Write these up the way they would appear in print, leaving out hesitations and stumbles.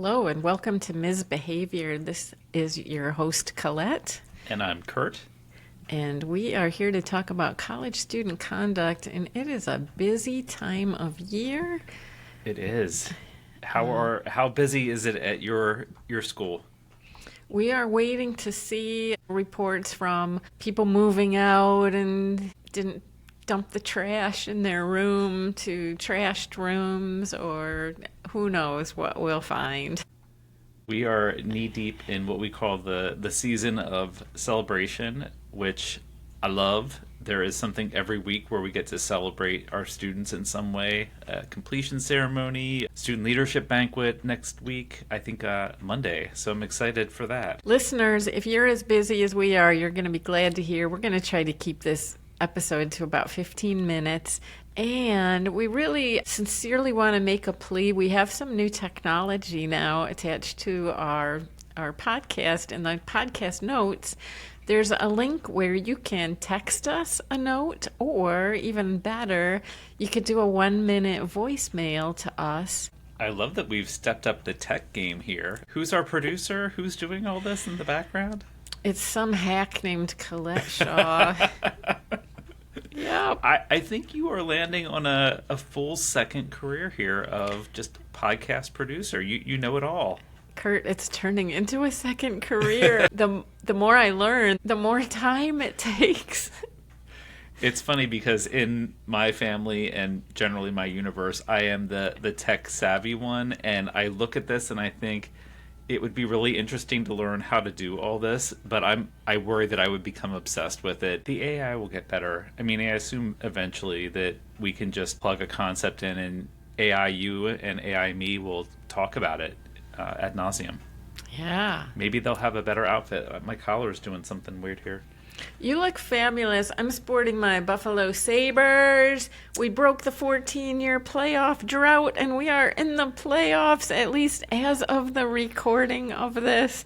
Hello and welcome to Ms. Behavior. This is your host, Colette. And I'm Kurt. And we are here to talk about college student conduct, and it is a busy time of year. It is. How busy is it at your school? We are waiting to see reports from people moving out and didn't dump the trash in their room to trashed rooms, or who knows what we'll find. We are knee-deep in what we call the season of celebration, which I love. There is something every week where we get to celebrate our students in some way. A completion ceremony, student leadership banquet next week, I think Monday. So I'm excited for that. Listeners, if you're as busy as we are, you're going to be glad to hear. We're going to try to keep this episode to about 15 minutes. And we really sincerely want to make a plea. We have some new technology now attached to our podcast. In the podcast notes, there's a link where you can text us a note, or even better, you could do a 1-minute voicemail to us. I love that we've stepped up the tech game here. Who's our producer? Who's doing all this in the background? It's some hack named Colette Shaw. Yep. I think you are landing on a full second career here of just podcast producer. You know it all. Kurt, it's turning into a second career. The more I learn, the more time it takes. It's funny because in my family and generally my universe, I am the tech savvy one, and I look at this and I think it would be really interesting to learn how to do all this, but I worry that I would become obsessed with it. The AI will get better. I mean, I assume eventually that we can just plug a concept in and AI you and AI me will talk about it ad nauseum. Yeah. Maybe they'll have a better outfit. My collar's doing something weird here. You look fabulous. I'm sporting my Buffalo Sabres. We broke the 14-year playoff drought, and we are in the playoffs, at least as of the recording of this.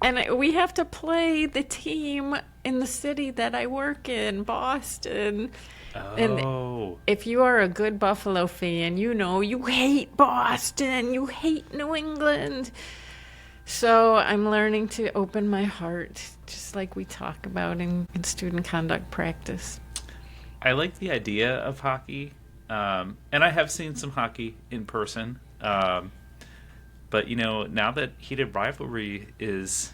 And we have to play the team in the city that I work in, Boston. Oh. And if you are a good Buffalo fan, you know you hate Boston, you hate New England. So I'm learning to open my heart, just like we talk about in student conduct practice. I like the idea of hockey, and I have seen some hockey in person. But, now that heated rivalry is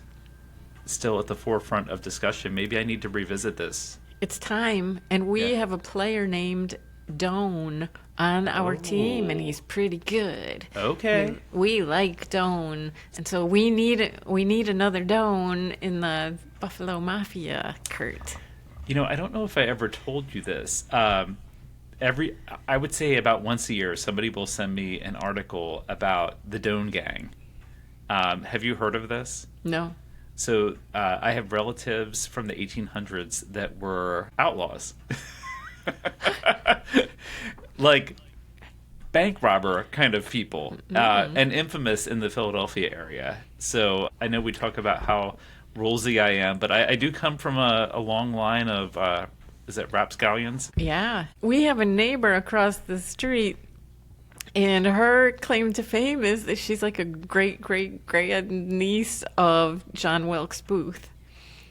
still at the forefront of discussion, maybe I need to revisit this. It's time, and we have a player named Doan on our team, and he's pretty good. Okay. We like Doan, and so we need another Doan in the Buffalo Mafia, Kurt. I don't know if I ever told you this. I would say about once a year, somebody will send me an article about the Doan Gang. Have you heard of this? No. So I have relatives from the 1800s that were outlaws. Like bank robber kind of people, and infamous in the Philadelphia area. So I know we talk about how rulesy I am, but I do come from a long line of, is it rapscallions? Yeah. We have a neighbor across the street, and her claim to fame is that she's like a great-great-grand niece of John Wilkes Booth.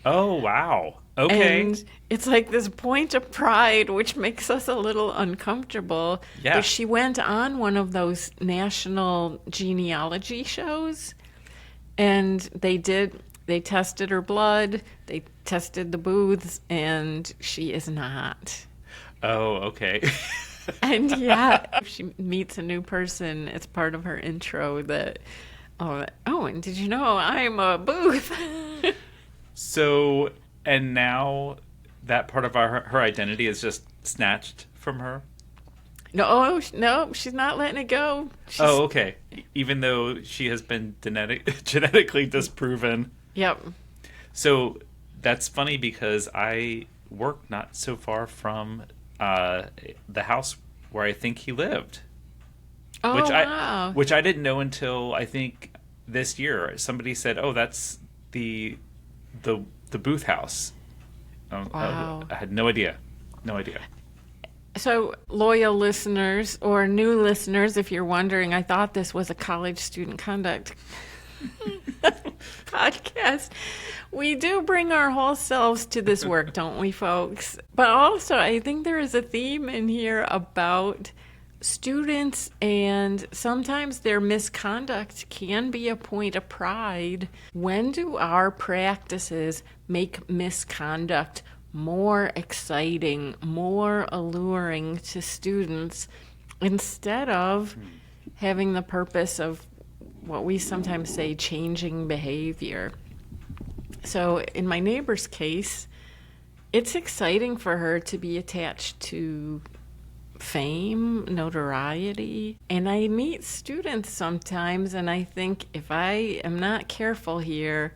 Oh, wow. Okay. And it's like this point of pride, which makes us a little uncomfortable. Yeah. But she went on one of those national genealogy shows, and they tested her blood, they tested the Booths, and she is not. Oh, okay. And yeah, if she meets a new person, it's part of her intro that, and did you know I'm a Booth? So, and now that part of her identity is just snatched from her? No, she's not letting it go. Oh, okay. Even though she has been genetically disproven. Yep. So that's funny because I work not so far from the house where I think he lived. Oh, wow. Which I didn't know until I think this year. Somebody said, "Oh, that's the Booth house." Wow. I had no idea. So, loyal listeners or new listeners, if you're wondering, I thought this was a college student conduct podcast. We do bring our whole selves to this work, don't we, folks? But also, I think there is a theme in here about students, and sometimes their misconduct can be a point of pride. When do our practices make misconduct more exciting, more alluring to students instead of having the purpose of what we sometimes say changing behavior? So in my neighbor's case, it's exciting for her to be attached to fame, notoriety. And I meet students sometimes and I think if I am not careful here,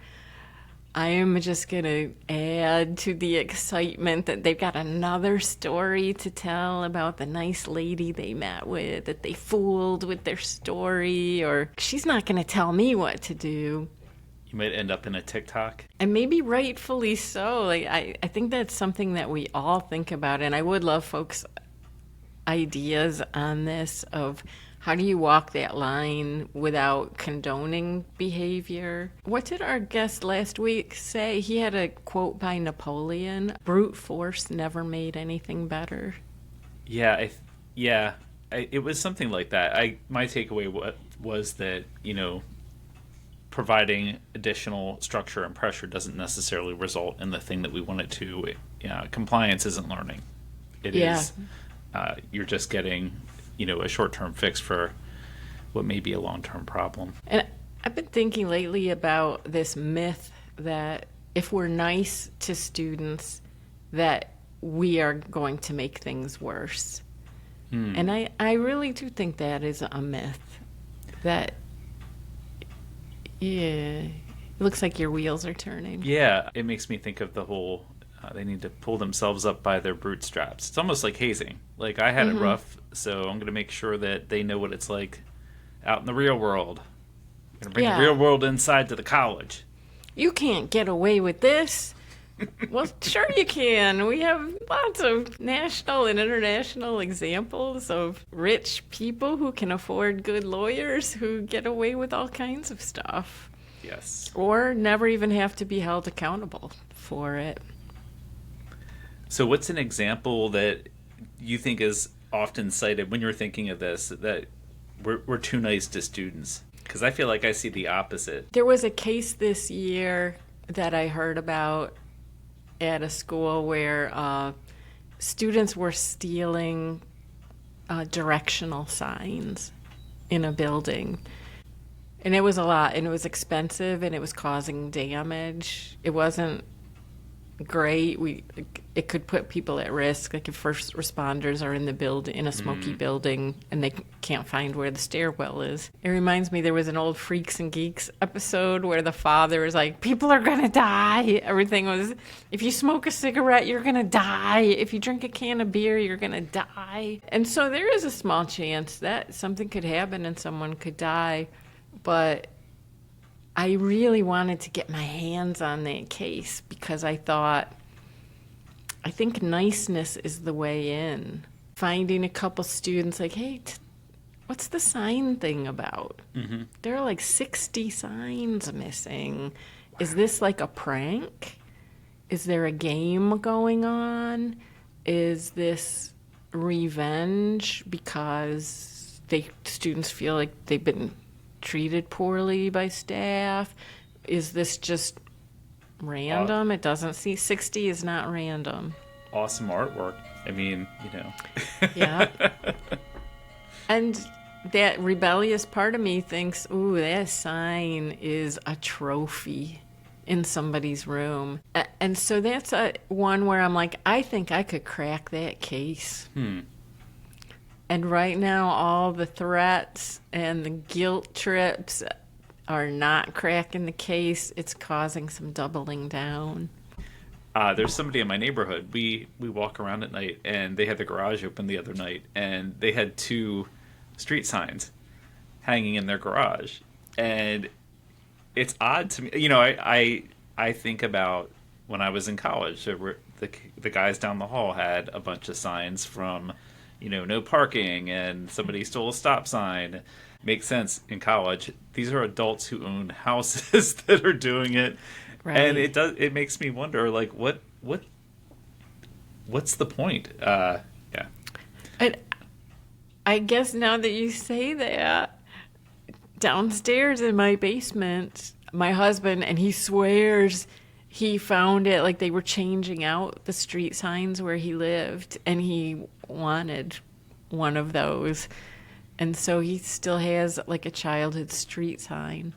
I am just going to add to the excitement that they've got another story to tell about the nice lady they met with, that they fooled with their story, or she's not going to tell me what to do. You might end up in a TikTok. And maybe rightfully so. Like I think that's something that we all think about, and I would love folks' ideas on this of how do you walk that line without condoning behavior? What did our guest last week say? He had a quote by Napoleon: brute force never made anything better. Yeah, it was something like that. My takeaway was that, providing additional structure and pressure doesn't necessarily result in the thing that we want it to. Compliance isn't learning. It is. You're just getting, a short-term fix for what may be a long-term problem. And I've been thinking lately about this myth that if we're nice to students, that we are going to make things worse. And I really do think that is a myth. That, it looks like your wheels are turning. Yeah, it makes me think of the whole they need to pull themselves up by their bootstraps. It's almost like hazing. Like, I had it rough, so I'm going to make sure that they know what it's like out in the real world. I'm going to bring the real world inside to the college. You can't get away with this. Well, sure you can. We have lots of national and international examples of rich people who can afford good lawyers who get away with all kinds of stuff. Yes. Or never even have to be held accountable for it. So what's an example that you think is often cited when you're thinking of this, that we're too nice to students? Because I feel like I see the opposite. There was a case this year that I heard about at a school where students were stealing directional signs in a building. And it was a lot, and it was expensive, and it was causing damage. It wasn't great. It could put people at risk, like if first responders are in the building, in a smoky building, and they can't find where the stairwell is. It reminds me, there was an old Freaks and Geeks episode where the father was like, people are gonna die. Everything was, if you smoke a cigarette, you're gonna die. If you drink a can of beer, you're gonna die. And so there is a small chance that something could happen and someone could die. But I really wanted to get my hands on that case because I think niceness is the way in. Finding a couple students like, hey, what's the sign thing about? Mm-hmm. There are like 60 signs missing. Is this like a prank? Is there a game going on? Is this revenge because students feel like they've been treated poorly by staff? Is this just random? It doesn't see 60 is not random. Awesome artwork. I mean, Yeah. And that rebellious part of me thinks, ooh, that sign is a trophy in somebody's room. And so that's one where I'm like, I think I could crack that case. And right now, all the threats and the guilt trips are not cracking the case. It's causing some doubling down. There's somebody in my neighborhood. We walk around at night, and they had the garage open the other night, and they had 2 street signs hanging in their garage. And it's odd to me. I think about when I was in college. There were the guys down the hall had a bunch of signs from, no parking, and somebody stole a stop sign. Makes sense in college. These are adults who own houses that are doing it, Right. and it makes me wonder, like, what's the point? Yeah. I guess now that you say that, downstairs in my basement, my husband, and he swears he found it, like they were changing out the street signs where he lived, and he wanted one of those. And so he still has like a childhood street sign,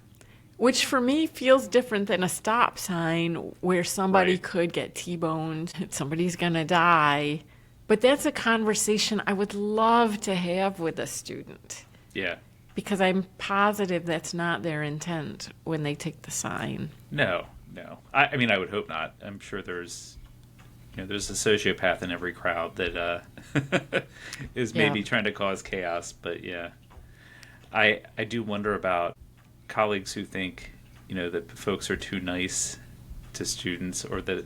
which for me feels different than a stop sign where somebody Right. could get T-boned, somebody's going to die. But that's a conversation I would love to have with a student, Yeah. because I'm positive that's not their intent when they take the sign. No. I mean, I would hope not. I'm sure there's a sociopath in every crowd that is maybe Yeah. trying to cause chaos. But yeah, I do wonder about colleagues who think, that folks are too nice to students, or that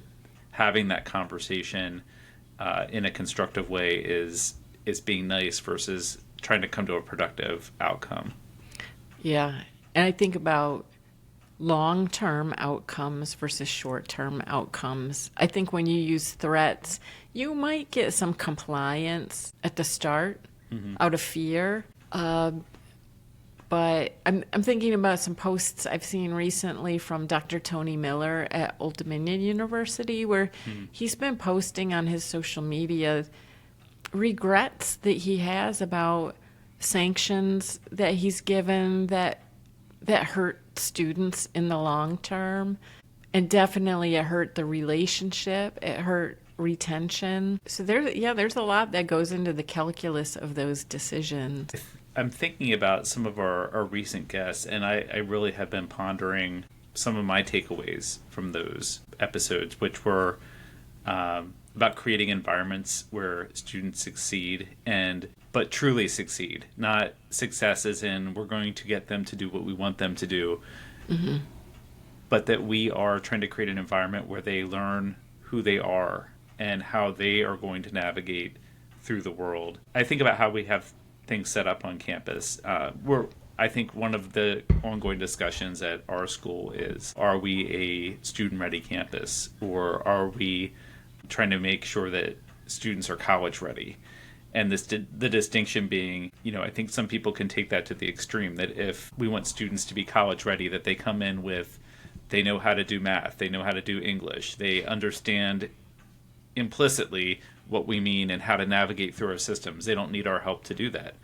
having that conversation in a constructive way is being nice versus trying to come to a productive outcome. Yeah. And I think about long-term outcomes versus short-term outcomes. I think when you use threats, you might get some compliance at the start out of fear. But I'm thinking about some posts I've seen recently from Dr. Tony Miller at Old Dominion University, where he's been posting on his social media regrets that he has about sanctions that he's given that hurt students in the long term. And definitely it hurt the relationship, it hurt retention. So there's a lot that goes into the calculus of those decisions. I'm thinking about some of our recent guests, and I really have been pondering some of my takeaways from those episodes, which were about creating environments where students succeed, but truly succeed. Not success as in we're going to get them to do what we want them to do, but that we are trying to create an environment where they learn who they are and how they are going to navigate through the world. I think about how we have things set up on campus. I think one of the ongoing discussions at our school is, are we a student-ready campus, or are we trying to make sure that students are college-ready? And the distinction being, I think some people can take that to the extreme, that if we want students to be college-ready, that they come in with, they know how to do math, they know how to do English, they understand implicitly what we mean and how to navigate through our systems. They don't need our help to do that.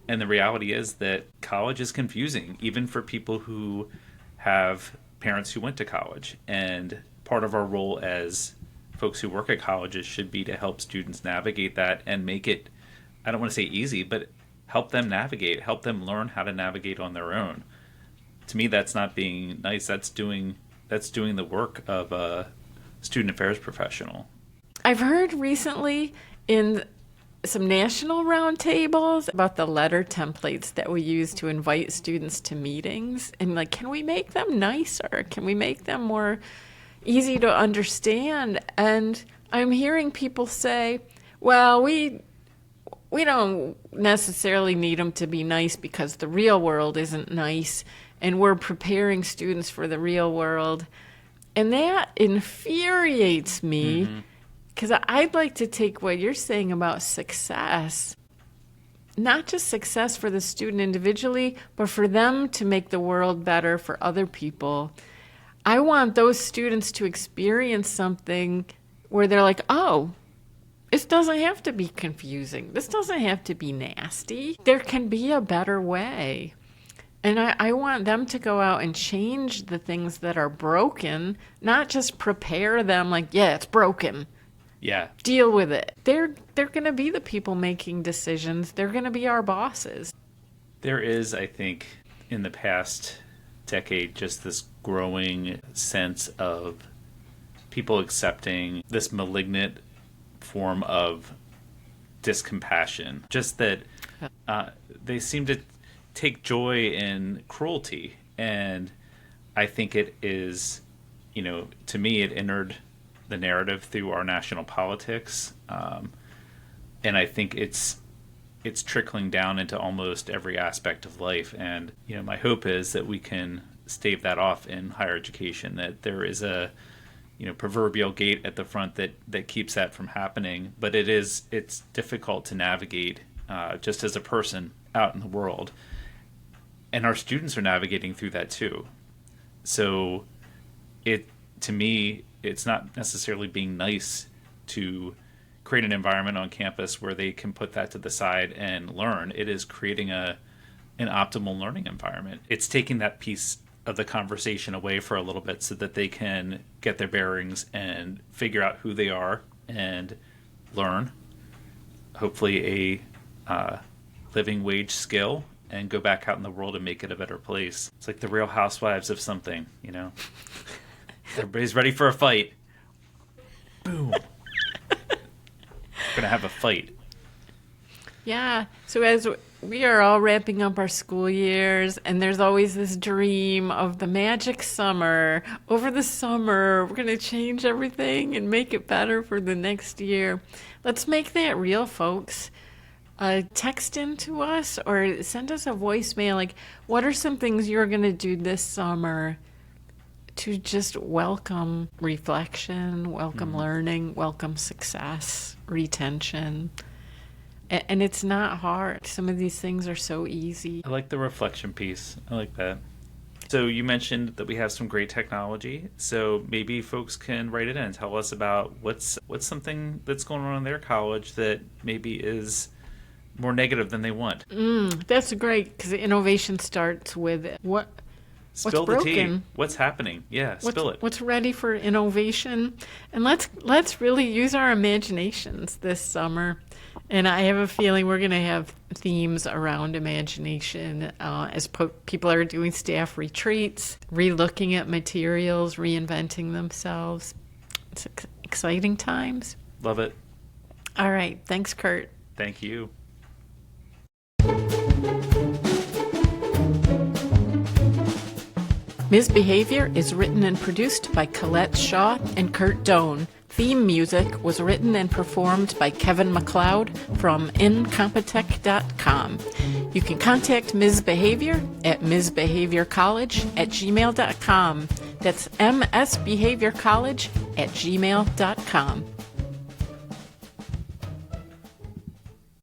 And the reality is that college is confusing, even for people who have parents who went to college. And part of our role as folks who work at colleges should be to help students navigate that and make it, I don't want to say easy, but help them navigate, help them learn how to navigate on their own. To me, that's not being nice. That's doing the work of a student affairs professional. I've heard recently in some national roundtables about the letter templates that we use to invite students to meetings. And like, can we make them nicer? Can we make them more easy to understand? And I'm hearing people say, well, we don't necessarily need them to be nice because the real world isn't nice, and we're preparing students for the real world. And that infuriates me, because I'd like to take what you're saying about success, not just success for the student individually, but for them to make the world better for other people. I want those students to experience something where they're like, oh, this doesn't have to be confusing. This doesn't have to be nasty. There can be a better way. And I want them to go out and change the things that are broken, not just prepare them like, yeah, it's broken. Yeah. Deal with it. They're going to be the people making decisions. They're going to be our bosses. There is, I think, in the past decade, just this growing sense of people accepting this malignant form of discompassion. Just that they seem to take joy in cruelty. And I think it is, to me, it entered the narrative through our national politics. And I think it's trickling down into almost every aspect of life. And, my hope is that we can stave that off in higher education, that there is a, proverbial gate at the front that keeps that from happening. But it's difficult to navigate just as a person out in the world. And our students are navigating through that too. So to me, it's not necessarily being nice to create an environment on campus where they can put that to the side and learn. It is creating an optimal learning environment. It's taking that piece of the conversation away for a little bit so that they can get their bearings and figure out who they are and learn, hopefully a living wage skill, and go back out in the world and make it a better place. It's like the Real Housewives of something, Everybody's ready for a fight. Boom. We're going to have a fight. Yeah. So as we are all wrapping up our school years, and there's always this dream of the magic summer. Over the summer, we're going to change everything and make it better for the next year. Let's make that real, folks. Text in to us or send us a voicemail. Like, what are some things you're going to do this summer to just welcome reflection, welcome learning, welcome success, retention? And it's not hard. Some of these things are so easy. I like the reflection piece. I like that. So you mentioned that we have some great technology. So maybe folks can write it in and tell us about what's something that's going on in their college that maybe is more negative than they want. That's great, because innovation starts with what's Spill the broken. tea. What's happening? Yeah, spill it. What's ready for innovation? And let's really use our imaginations this summer. And I have a feeling we're going to have themes around imagination as people are doing staff retreats, re-looking at materials, reinventing themselves. It's exciting times. Love it. All right. Thanks, Kurt. Thank you. Misbehavior is written and produced by Colette Shaw and Kurt Doan. Theme music was written and performed by Kevin MacLeod from incompetech.com. You can contact Ms. Behavior at msbehaviorcollege@gmail.com. That's msbehaviorcollege@gmail.com.